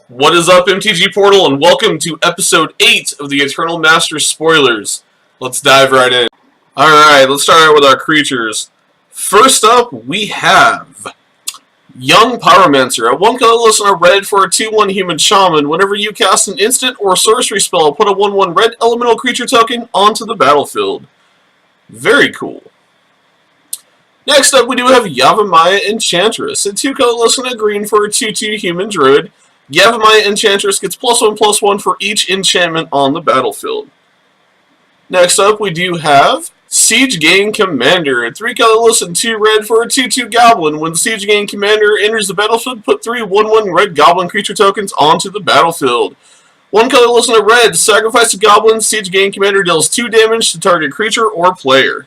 What is up, mtg-portal, and welcome to episode 8 of the Eternal Master Spoilers. Let's dive right in. Alright, let's start out with our creatures. First up, we have Young Pyromancer. A 1 colorless and a red for a 2/1 human shaman. Whenever you cast an instant or sorcery spell, put a 1/1 red elemental creature token onto the battlefield. Very cool. Next up, we do have Yavimaya Enchantress. A 2 colorless and a green for a 2/2 human druid. Yavimaya Enchantress gets +1/+1 for each enchantment on the battlefield. Next up, we do have Siege Gang Commander. A 3 colorless and 2 red for a 2/2 goblin. When the Siege Gang Commander enters the battlefield, put 3 1/1 red goblin creature tokens onto the battlefield. 1 colorless and a red, sacrifice a goblin. Siege Gang Commander deals 2 damage to target creature or player.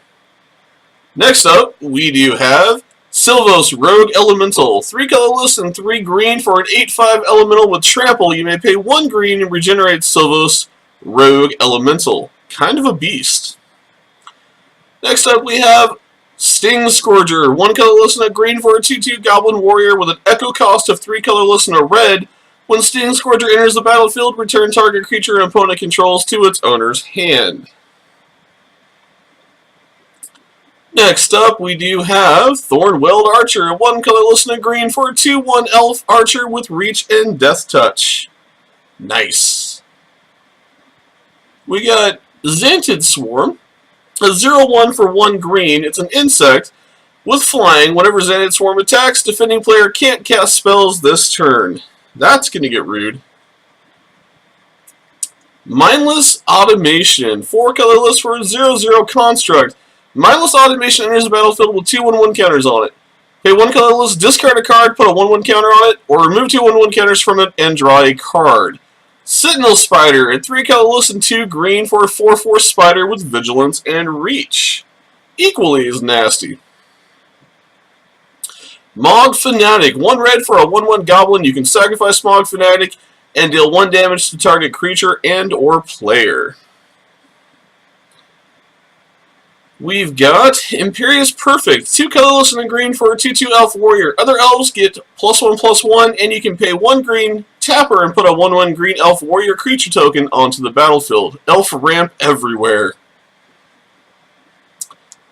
Next up, we do have Sylvos Rogue Elemental. 3 colorless and 3 green for an 8/5 elemental with trample. You may pay 1 green and regenerate Sylvos Rogue Elemental. Kind of a beast. Next up, we have Sting Scourger. 1 colorless and a green for a 2/2 goblin warrior with an echo cost of 3 colorless and a red. When Sting Scourger enters the battlefield, return target creature and opponent controls to its owner's hand. Next up, we do have Thornweld Archer, a 1 colorless and a green for a 2/1 elf archer with reach and death touch. Nice. We got Xantid Swarm, a 0/1 for 1 green. It's an insect with flying. Whenever Xantid Swarm attacks, defending player can't cast spells this turn. That's going to get rude. Mindless Automation, 4 colorless for a 0/0 construct. Mindless Automation enters the battlefield with 2 1/1 counters on it. Pay 1 colorless, discard a card, put a 1/1 counter on it, or remove 2 1/1 counters from it and draw a card. Sentinel Spider, a 3 colorless and 2 green for a 4/4 spider with vigilance and reach. Equally as nasty. Mog Fanatic, 1 red for a 1/1 goblin. You can sacrifice Mog Fanatic and deal 1 damage to target creature and or player. We've got Imperious Perfect, 2 colorless and a green for a 2/2 elf warrior. Other elves get +1/+1, and you can pay 1 green, tap her, and put a 1/1 green elf warrior creature token onto the battlefield. Elf ramp everywhere.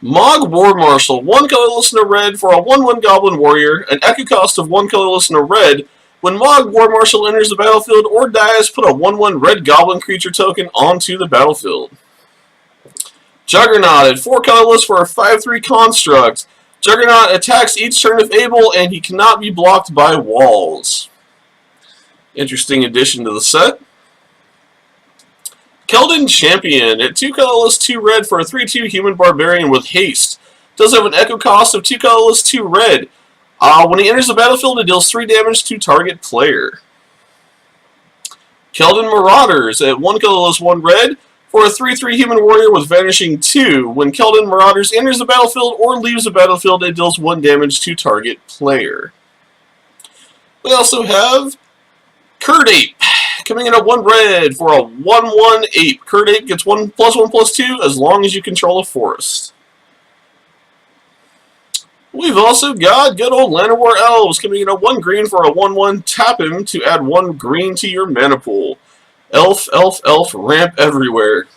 Mog War Marshal, 1 colorless and a red for a 1/1 goblin warrior. An echo cost of 1 colorless and a red. When Mog War Marshal enters the battlefield or dies, put a 1/1 red goblin creature token onto the battlefield. Juggernaut at 4 colorless for a 5/3 construct. Juggernaut attacks each turn if able, and he cannot be blocked by walls. Interesting addition to the set. Keldon Champion at 2 colorless, 2 red for a 3/2 human barbarian with haste. Does have an echo cost of 2 colorless, 2 red. When he enters the battlefield, it deals 3 damage to target player. Keldon Marauders at 1 colorless, 1 red. For a 3/3 human warrior with Vanishing 2, when Keldon Marauders enters the battlefield or leaves the battlefield, it deals 1 damage to target player. We also have Curd Ape, coming in at 1 red for a 1/1 ape. Curd Ape gets 1/1/2 as long as you control a forest. We've also got good old Llanowar Elves, coming in at 1 green for a 1/1 tap him to add 1 green to your mana pool. Elf, elf, elf, ramp everywhere.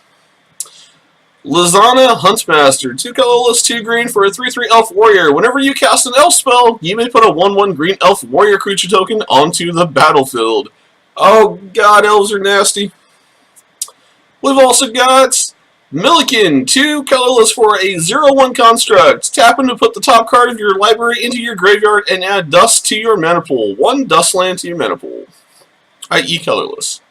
Lizana Huntmaster, 2 colorless, 2 green for a 3/3 elf warrior. Whenever you cast an elf spell, you may put a 1/1 green elf warrior creature token onto the battlefield. Oh god, elves are nasty. We've also got Milliken, 2 colorless for a 0/1 construct. Tap him to put the top card of your library into your graveyard and add dust to your mana pool. 1 dust land to your mana pool, i.e. colorless.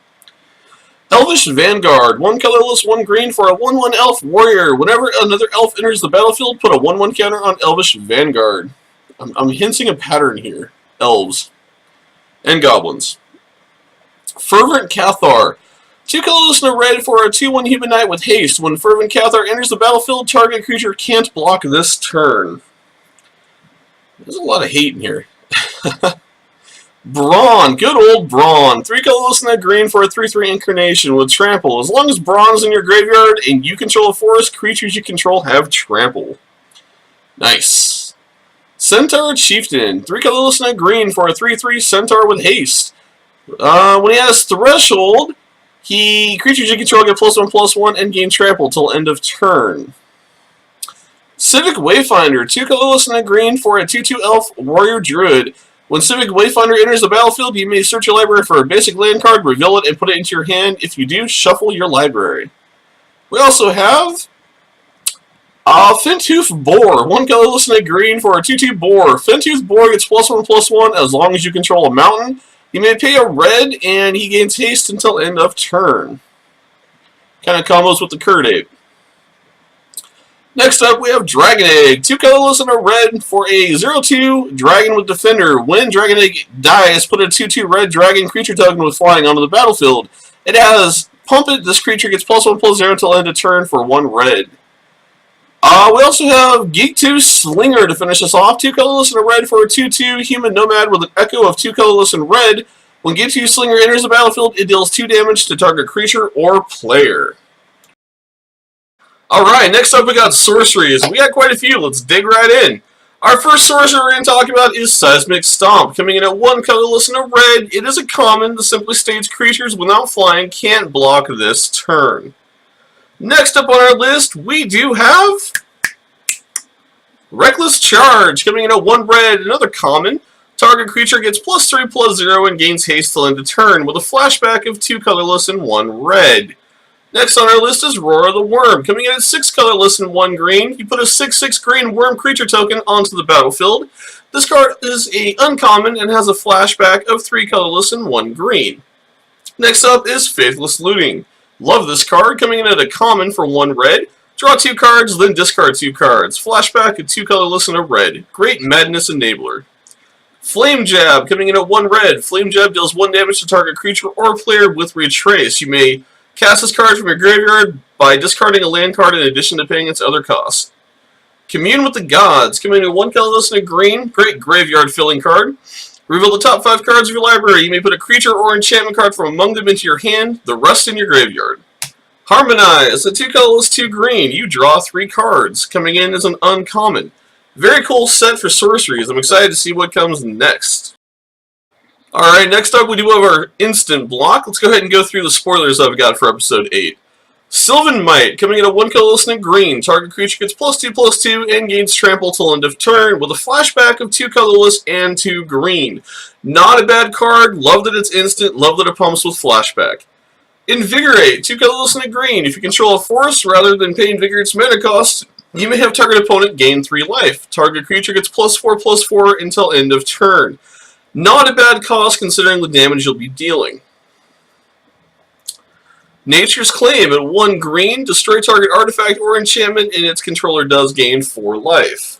Elvish Vanguard, 1 colorless, 1 green for a 1/1 elf warrior. Whenever another elf enters the battlefield, put a 1/1 counter on Elvish Vanguard. I'm hinting a pattern here. Elves. And goblins. Fervent Cathar, 2 colorless and a red for a 2/1 human knight with haste. When Fervent Cathar enters the battlefield, target creature can't block this turn. There's a lot of hate in here. Brawn, good old Brawn. 3 colorless and a green for a 3/3 incarnation with trample. As long as Brawn is in your graveyard and you control a forest, creatures you control have trample. Nice. Centaur Chieftain, 3 colorless and a green for a 3/3 centaur with haste. When he has Threshold, creatures you control get +1/+1 and gain trample till end of turn. Civic Wayfinder, 2 colorless and a green for a 2/2 elf warrior druid. When Civic Wayfinder enters the battlefield, you may search your library for a basic land card, reveal it, and put it into your hand. If you do, shuffle your library. We also have Fintooth Boar, 1 colorless and a green for a 2/2 boar. Fintooth Boar gets +1/+1 as long as you control a mountain. You may pay a red, and he gains haste until end of turn. Kind of combos with the Curd Ape. Next up, we have Dragon Egg, 2 colorless and a red for a 0/2 dragon with defender. When Dragon Egg dies, put a 2/2 red dragon creature token with flying onto the battlefield. It has Pump It. This creature gets +1/+0 until end of turn for 1 red. We also have Geek 2 Slinger to finish us off. 2 colorless and a red for a 2/2 human nomad with an echo of 2 colorless and red. When Geek 2 Slinger enters the battlefield, it deals 2 damage to target creature or player. Alright, next up we got Sorceries. We got quite a few. Let's dig right in. Our first sorcerer we're going to talk about is Seismic Stomp. Coming in at 1 colorless and a red, it is a common that simply states creatures without flying can't block this turn. Next up on our list, we do have Reckless Charge. Coming in at 1 red, another common. Target creature gets +3/+0 and gains haste till end of turn with a flashback of 2 colorless and 1 red. Next on our list is Roar of the Worm. Coming in at 6 colorless and 1 green, you put a 6/6 green worm creature token onto the battlefield. This card is a uncommon and has a flashback of 3 colorless and 1 green. Next up is Faithless Looting. Love this card. Coming in at a common for 1 red. Draw 2 cards, then discard 2 cards. Flashback of 2 colorless and a red. Great Madness Enabler. Flame Jab. Coming in at 1 red. Flame Jab deals 1 damage to target creature or player with Retrace. You may cast this card from your graveyard by discarding a land card in addition to paying its other costs. Commune with the Gods. Coming in 1 colorless and a green. Great graveyard filling card. Reveal the top 5 cards of your library. You may put a creature or enchantment card from among them into your hand, the rest in your graveyard. Harmonize. A 2 colorless, 2 green. You draw 3 cards. Coming in as an uncommon. Very cool set for Sorceries. I'm excited to see what comes next. Alright, next up we do have our instant block. Let's go ahead and go through the spoilers I've got for episode 8. Sylvan Might, coming in at 1 colorless and green. Target creature gets +2/+2 and gains trample till end of turn with a flashback of 2 colorless and 2 green. Not a bad card. Love that it's instant. Love that it pumps with flashback. Invigorate, 2 colorless and a green. If you control a force rather than pay Invigorate's mana cost, you may have target opponent gain 3 life. Target creature gets +4/+4 until end of turn. Not a bad cost considering the damage you'll be dealing. Nature's Claim at 1 green, destroy target artifact or enchantment and its controller does gain 4 life.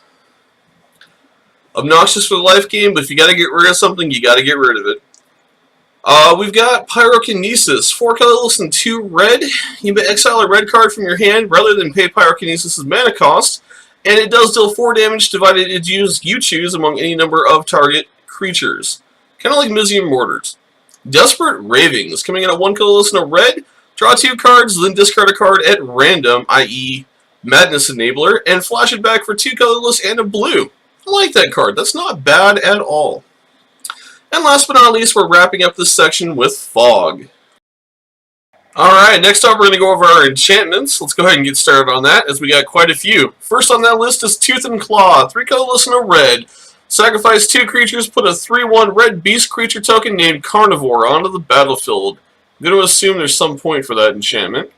Obnoxious for the life game, but if you gotta get rid of something, you gotta get rid of it. We've got Pyrokinesis, 4 colorless and 2 red. You may exile a red card from your hand rather than pay Pyrokinesis' mana cost, and it does deal 4 damage divided into you choose among any number of target creatures. Kind of like Museum Mortars. Desperate Ravings, coming in at 1 colorless and a red. Draw 2 cards, then discard a card at random, i.e. Madness Enabler, and flash it back for 2 colorless and a blue. I like that card. That's not bad at all. And last but not least, we're wrapping up this section with Fog. Alright, next up we're going to go over our enchantments. Let's go ahead and get started on that, as we got quite a few. First on that list is Tooth and Claw, 3 colorless and a red. Sacrifice 2 creatures, put a 3/1 red beast creature token named Carnivore onto the battlefield. I'm going to assume there's some point for that enchantment.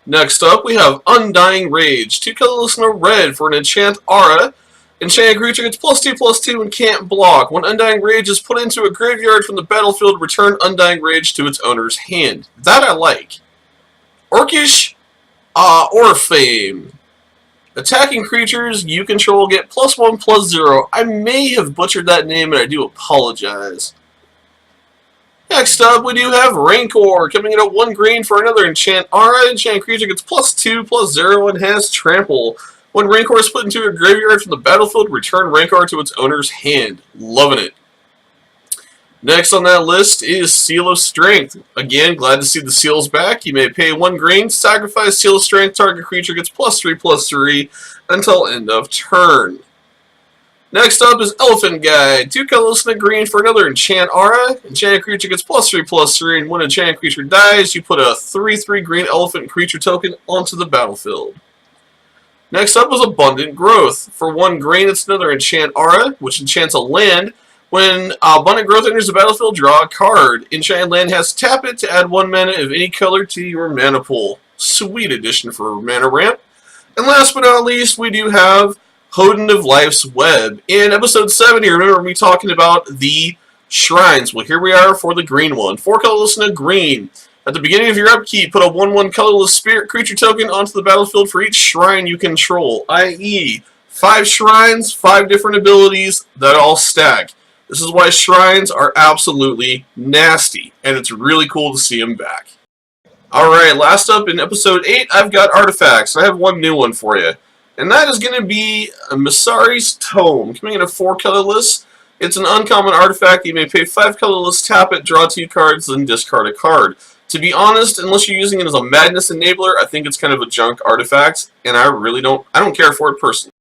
Next up, we have Undying Rage, 2 colorless and a red for an enchant aura. Enchanted creature gets +2/+2 and can't block. When Undying Rage is put into a graveyard from the battlefield, return Undying Rage to its owner's hand. That I like. Orcish Orfame. Attacking creatures you control get +1/+0. I may have butchered that name and I do apologize. Next up, we do have Rancor, coming in at 1 green for another enchant aura. Enchanted creature gets +2/+0 and has trample. When Rancor is put into a graveyard from the battlefield, return Rancor to its owner's hand. Loving it. Next on that list is Seal of Strength. Again, glad to see the seals back. You may pay 1 green, sacrifice Seal of Strength, target creature gets +3/+3 until end of turn. Next up is Elephant Guide. 2 colorless and a green for another enchant aura. Enchanted creature gets +3/+3, and when an enchanted creature dies, you put a 3/3 green elephant creature token onto the battlefield. Next up is Abundant Growth. For 1 green, it's another enchant aura, which enchants a land. When Abundant Growth enters the battlefield, draw a card. Enchanted land has to tap it to add 1 mana of any color to your mana pool. Sweet addition for mana ramp. And last but not least, we do have Hodin of Life's Web. In episode 70, remember me talking about the shrines. Well, here we are for the green one. 4 colorless and a green. At the beginning of your upkeep, put a 1/1 colorless spirit creature token onto the battlefield for each shrine you control, i.e., 5 shrines, 5 different abilities that all stack. This is why shrines are absolutely nasty, and it's really cool to see them back. Alright, last up in episode 8, I've got Artefacts. I have one new one for you. And that is going to be a Masari's Tome, coming in a 4 colorless. It's an uncommon artifact. You may pay 5 colorless, tap it, draw 2 cards, then discard a card. To be honest, unless you're using it as a Madness Enabler, I think it's kind of a junk artifact, and I don't care for it personally.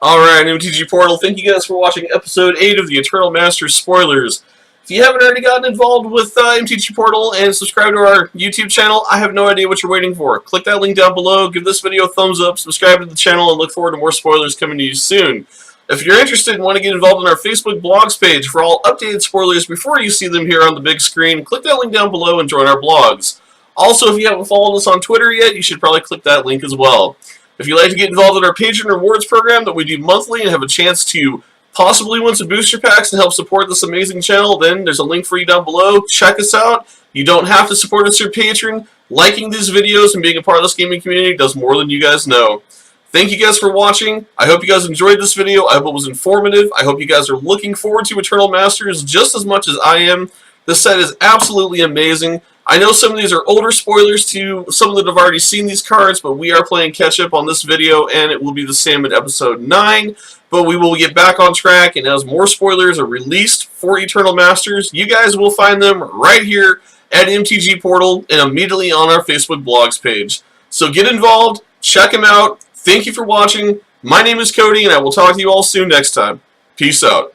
Alright, mtg-portal, thank you guys for watching episode 8 of the Eternal Masters Spoilers. If you haven't already gotten involved with mtg-portal and subscribed to our YouTube channel, I have no idea what you're waiting for. Click that link down below, give this video a thumbs up, subscribe to the channel, and look forward to more spoilers coming to you soon. If you're interested and want to get involved in our Facebook blogs page for all updated spoilers before you see them here on the big screen, click that link down below and join our blogs. Also, if you haven't followed us on Twitter yet, you should probably click that link as well. If you'd like to get involved in our Patreon Rewards program that we do monthly and have a chance to possibly win some booster packs to help support this amazing channel, then there's a link for you down below. Check us out. You don't have to support us through Patreon. Liking these videos and being a part of this gaming community does more than you guys know. Thank you guys for watching. I hope you guys enjoyed this video. I hope it was informative. I hope you guys are looking forward to Eternal Masters just as much as I am. This set is absolutely amazing. I know some of these are older spoilers to some that have already seen these cards, but we are playing catch-up on this video, and it will be the same in episode 9. But we will get back on track, and as more spoilers are released for Eternal Masters, you guys will find them right here at mtg-portal and immediately on our Facebook blogs page. So get involved, check them out. Thank you for watching. My name is Cody, and I will talk to you all soon next time. Peace out.